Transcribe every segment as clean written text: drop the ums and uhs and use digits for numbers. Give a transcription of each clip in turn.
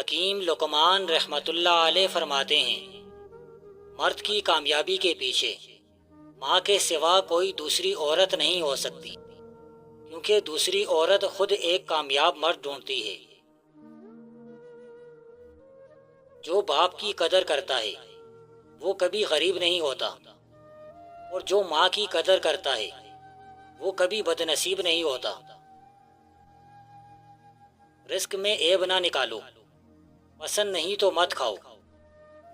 حکیم لقمان رحمۃ اللہ علیہ فرماتے ہیں، مرد کی کامیابی کے پیچھے ماں کے سوا کوئی دوسری عورت نہیں ہو سکتی، کیونکہ دوسری عورت خود ایک کامیاب مرد ڈھونڈتی ہے۔ جو باپ کی قدر کرتا ہے وہ کبھی غریب نہیں ہوتا، اور جو ماں کی قدر کرتا ہے وہ کبھی بدنصیب نہیں ہوتا۔ رزق میں عیب نہ نکالو، پسند نہیں تو مت کھاؤ۔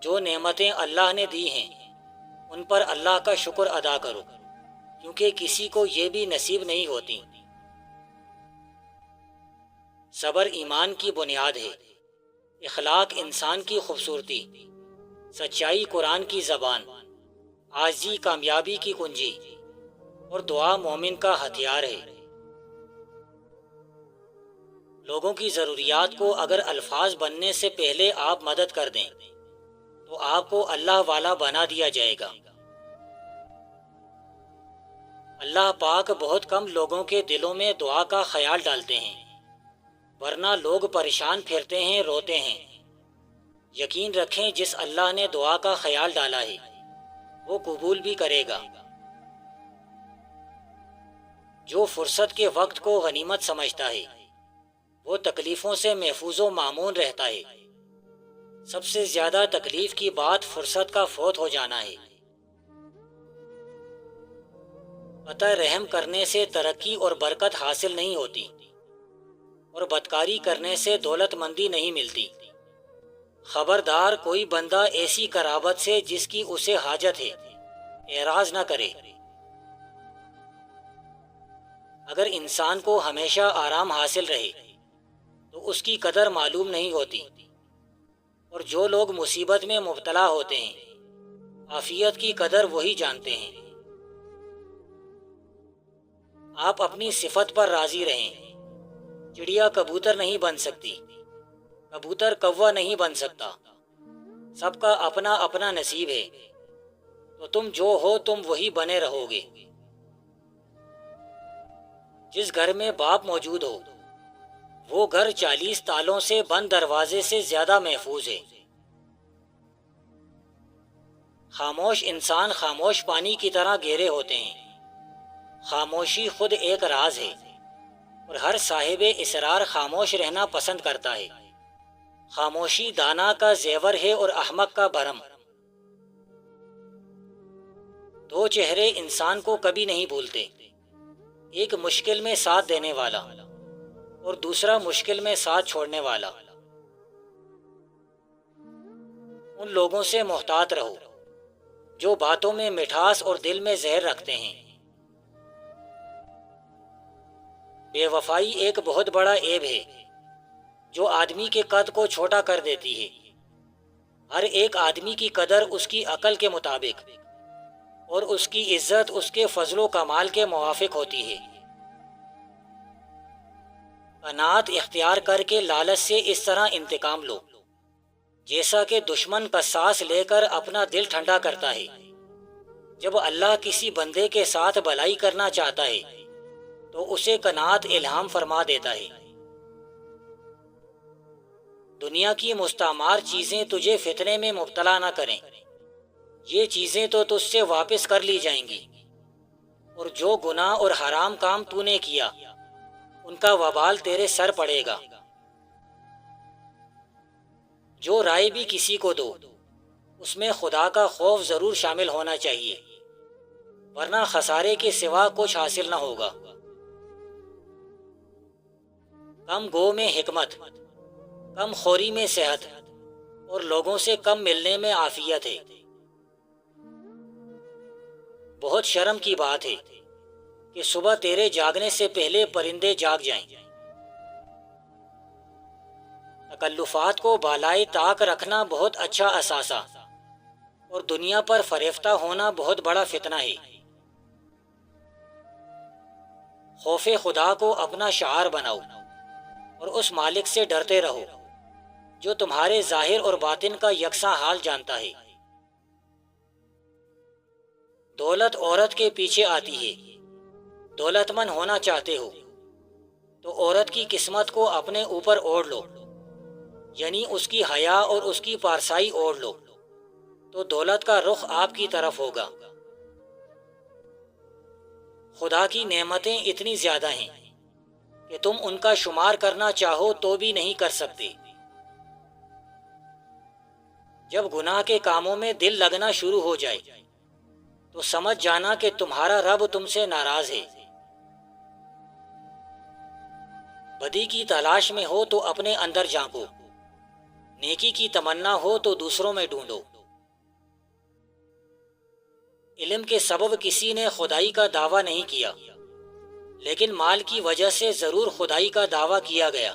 جو نعمتیں اللہ نے دی ہیں ان پر اللہ کا شکر ادا کرو، کیونکہ کسی کو یہ بھی نصیب نہیں ہوتی۔ صبر ایمان کی بنیاد ہے، اخلاق انسان کی خوبصورتی، سچائی قرآن کی زبان، عاجزی کامیابی کی کنجی، اور دعا مومن کا ہتھیار ہے۔ لوگوں کی ضروریات کو اگر الفاظ بننے سے پہلے آپ مدد کر دیں تو آپ کو اللہ والا بنا دیا جائے گا۔ اللہ پاک بہت کم لوگوں کے دلوں میں دعا کا خیال ڈالتے ہیں، ورنہ لوگ پریشان پھرتے ہیں، روتے ہیں۔ یقین رکھیں جس اللہ نے دعا کا خیال ڈالا ہے وہ قبول بھی کرے گا۔ جو فرصت کے وقت کو غنیمت سمجھتا ہے وہ تکلیفوں سے محفوظ و مامون رہتا ہے۔ سب سے زیادہ تکلیف کی بات فرصت کا فوت ہو جانا ہے۔ قطع رحم کرنے سے ترقی اور برکت حاصل نہیں ہوتی، اور بدکاری کرنے سے دولت مندی نہیں ملتی۔ خبردار کوئی بندہ ایسی قرابت سے جس کی اسے حاجت ہے اعراض نہ کرے۔ اگر انسان کو ہمیشہ آرام حاصل رہے تو اس کی قدر معلوم نہیں ہوتی، اور جو لوگ مصیبت میں مبتلا ہوتے ہیں عافیت کی قدر وہی جانتے ہیں۔ آپ اپنی صفت پر راضی رہیں۔ چڑیا کبوتر نہیں بن سکتی، کبوتر کوا نہیں بن سکتا۔ سب کا اپنا اپنا نصیب ہے، تو تم جو ہو تم وہی بنے رہو گے۔ جس گھر میں باپ موجود ہو وہ گھر 40 تالوں سے بند دروازے سے زیادہ محفوظ ہے۔ خاموش انسان خاموش پانی کی طرح گہرے ہوتے ہیں۔ خاموشی خود ایک راز ہے، اور ہر صاحب اسرار خاموش رہنا پسند کرتا ہے۔ خاموشی دانا کا زیور ہے اور احمق کا بھرم۔ دو چہرے انسان کو کبھی نہیں بھولتے، ایک مشکل میں ساتھ دینے والا اور دوسرا مشکل میں ساتھ چھوڑنے والا۔ ان لوگوں سے محتاط رہو جو باتوں میں مٹھاس اور دل میں زہر رکھتے ہیں۔ بے وفائی ایک بہت بڑا عیب ہے جو آدمی کے قد کو چھوٹا کر دیتی ہے۔ ہر ایک آدمی کی قدر اس کی عقل کے مطابق اور اس کی عزت اس کے فضل و کمال کے موافق ہوتی ہے۔ قناعت اختیار کر کے لالچ سے اس طرح انتقام لو جیسا کہ دشمن قصاص لے کر اپنا دل ٹھنڈا کرتا ہے۔ جب اللہ کسی بندے کے ساتھ بھلائی کرنا چاہتا ہے تو اسے قناعت الہام فرما دیتا ہے۔ دنیا کی مستعمار چیزیں تجھے فتنے میں مبتلا نہ کریں، یہ چیزیں تو تجھ سے واپس کر لی جائیں گی، اور جو گناہ اور حرام کام تو نے کیا ان کا وبال تیرے سر پڑے گا۔ جو رائے بھی کسی کو دو اس میں خدا کا خوف ضرور شامل ہونا چاہیے، ورنہ خسارے کے سوا کچھ حاصل نہ ہوگا۔ کم گو میں حکمت، کم خوری میں صحت، اور لوگوں سے کم ملنے میں عافیت ہے۔ بہت شرم کی بات ہے کہ صبح تیرے جاگنے سے پہلے پرندے جاگ جائیں۔ تکلفات کو بالائے طاق رکھنا بہت اچھا اثاثہ، اور دنیا پر فریفتہ ہونا بہت بڑا فتنہ ہے۔ خوف خدا کو اپنا شعار بناؤ اور اس مالک سے ڈرتے رہو جو تمہارے ظاہر اور باطن کا یکساں حال جانتا ہے۔ دولت عورت کے پیچھے آتی ہے۔ دولت مند ہونا چاہتے ہو تو عورت کی قسمت کو اپنے اوپر اوڑھ لو۔ یعنی اس کی حیا اور اس کی پارسائی اوڑھ لو، تو دولت کا رخ آپ کی طرف ہوگا۔ خدا کی نعمتیں اتنی زیادہ ہیں کہ تم ان کا شمار کرنا چاہو تو بھی نہیں کر سکتے۔ جب گناہ کے کاموں میں دل لگنا شروع ہو جائے تو سمجھ جانا کہ تمہارا رب تم سے ناراض ہے۔ بدی کی تلاش میں ہو تو اپنے اندر جھانکو، نیکی کی تمنا ہو تو دوسروں میں ڈھونڈو۔ علم کے سبب کسی نے خدائی کا دعویٰ نہیں کیا، لیکن مال کی وجہ سے ضرور خدائی کا دعویٰ کیا گیا۔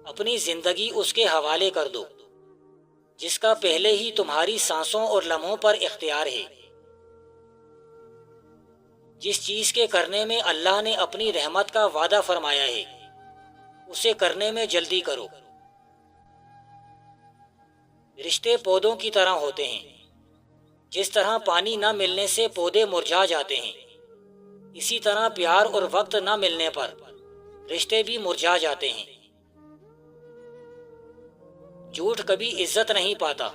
اپنی زندگی اس کے حوالے کر دو جس کا پہلے ہی تمہاری سانسوں اور لمحوں پر اختیار ہے۔ جس چیز کے کرنے میں اللہ نے اپنی رحمت کا وعدہ فرمایا ہے اسے کرنے میں جلدی کرو۔ رشتے پودوں کی طرح ہوتے ہیں، جس طرح پانی نہ ملنے سے پودے مرجھا جاتے ہیں، اسی طرح پیار اور وقت نہ ملنے پر رشتے بھی مرجھا جاتے ہیں۔ جھوٹ کبھی عزت نہیں پاتا،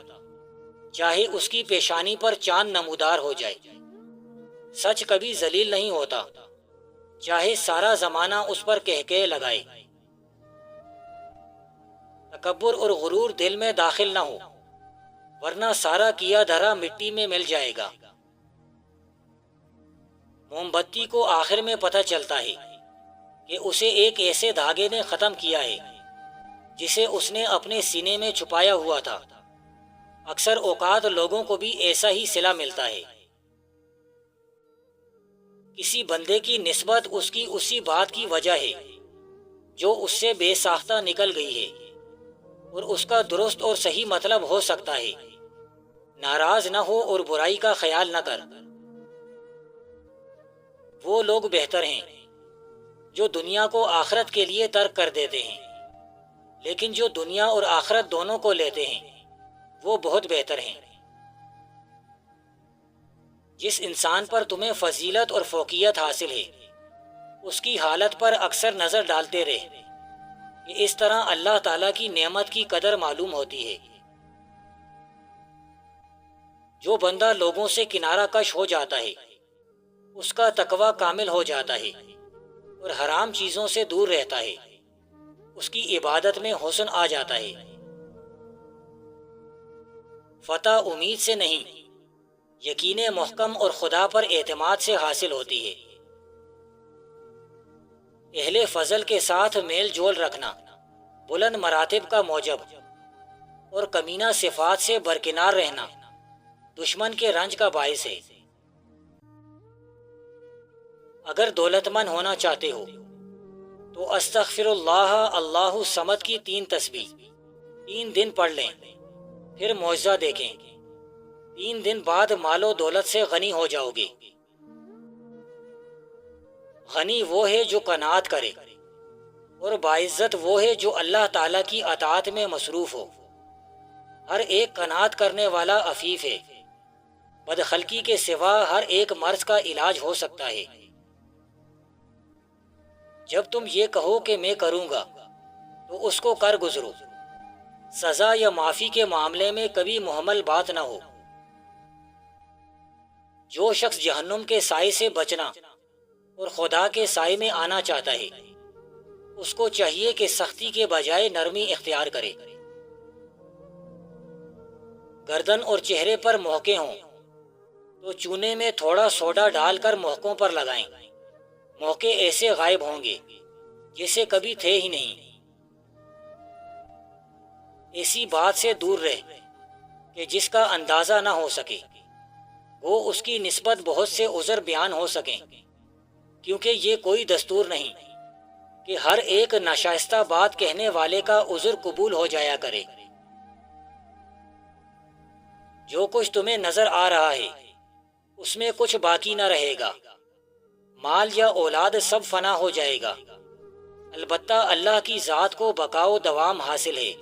چاہے اس کی پیشانی پر چاند نمودار ہو جائے۔ سچ کبھی ذلیل نہیں ہوتا، چاہے سارا زمانہ اس پر کہکہے لگائے۔ تکبر اور غرور دل میں داخل نہ ہو، ورنہ سارا کیا دھرا مٹی میں مل جائے گا۔ موم بتی کو آخر میں پتہ چلتا ہے کہ اسے ایک ایسے دھاگے نے ختم کیا ہے جسے اس نے اپنے سینے میں چھپایا ہوا تھا۔ اکثر اوقات لوگوں کو بھی ایسا ہی صلہ ملتا ہے۔ کسی بندے کی نسبت اس کی اسی بات کی وجہ ہے جو اس سے بے ساختہ نکل گئی ہے، اور اس کا درست اور صحیح مطلب ہو سکتا ہے۔ ناراض نہ ہو اور برائی کا خیال نہ کر۔ وہ لوگ بہتر ہیں جو دنیا کو آخرت کے لیے ترک کر دیتے ہیں، لیکن جو دنیا اور آخرت دونوں کو لیتے ہیں وہ بہت بہتر ہیں۔ جس انسان پر تمہیں فضیلت اور فوقیت حاصل ہے اس کی حالت پر اکثر نظر ڈالتے رہے، کہ اس طرح اللہ تعالیٰ کی نعمت کی قدر معلوم ہوتی ہے۔ جو بندہ لوگوں سے کنارہ کش ہو جاتا ہے اس کا تقوی کامل ہو جاتا ہے، اور حرام چیزوں سے دور رہتا ہے، اس کی عبادت میں حسن آ جاتا ہے۔ فتح امید سے نہیں، یقین محکم اور خدا پر اعتماد سے حاصل ہوتی ہے۔ اہل فضل کے ساتھ میل جول رکھنا بلند مراتب کا موجب، اور کمینہ صفات سے برکنار رہنا دشمن کے رنج کا باعث ہے۔ اگر دولت مند ہونا چاہتے ہو تو استغفر اللہ اللہ الصمد کی 3 تسبیح 3 دن پڑھ لیں، پھر معجزہ دیکھیں۔ 3 دن بعد مال و دولت سے غنی ہو جاؤ گے۔ غنی وہ ہے جو قناعت کرے، اور باعزت وہ ہے جو اللہ تعالیٰ کی اطاعت میں مصروف ہو۔ ہر ایک قناعت کرنے والا عفیف ہے۔ بدخلقی کے سوا ہر ایک مرض کا علاج ہو سکتا ہے۔ جب تم یہ کہو کہ میں کروں گا تو اس کو کر گزرو۔ سزا یا معافی کے معاملے میں کبھی محمل بات نہ ہو۔ جو شخص جہنم کے سائے سے بچنا اور خدا کے سائے میں آنا چاہتا ہے اس کو چاہیے کہ سختی کے بجائے نرمی اختیار کرے۔ گردن اور چہرے پر محکے ہوں تو چونے میں تھوڑا سوڈا ڈال کر محکوں پر لگائیں۔ موقع ایسے غائب ہوں گے جیسے کبھی تھے ہی نہیں۔ ایسی بات سے دور رہ کہ جس کا اندازہ نہ ہو سکے، وہ اس کی نسبت بہت سے عذر بیان ہو سکیں، کیونکہ یہ کوئی دستور نہیں کہ ہر ایک ناشائستہ بات کہنے والے کا عذر قبول ہو جایا کرے۔ جو کچھ تمہیں نظر آ رہا ہے اس میں کچھ باقی نہ رہے گا۔ مال یا اولاد سب فنا ہو جائے گا، البتہ اللہ کی ذات کو بقا و دوام حاصل ہے۔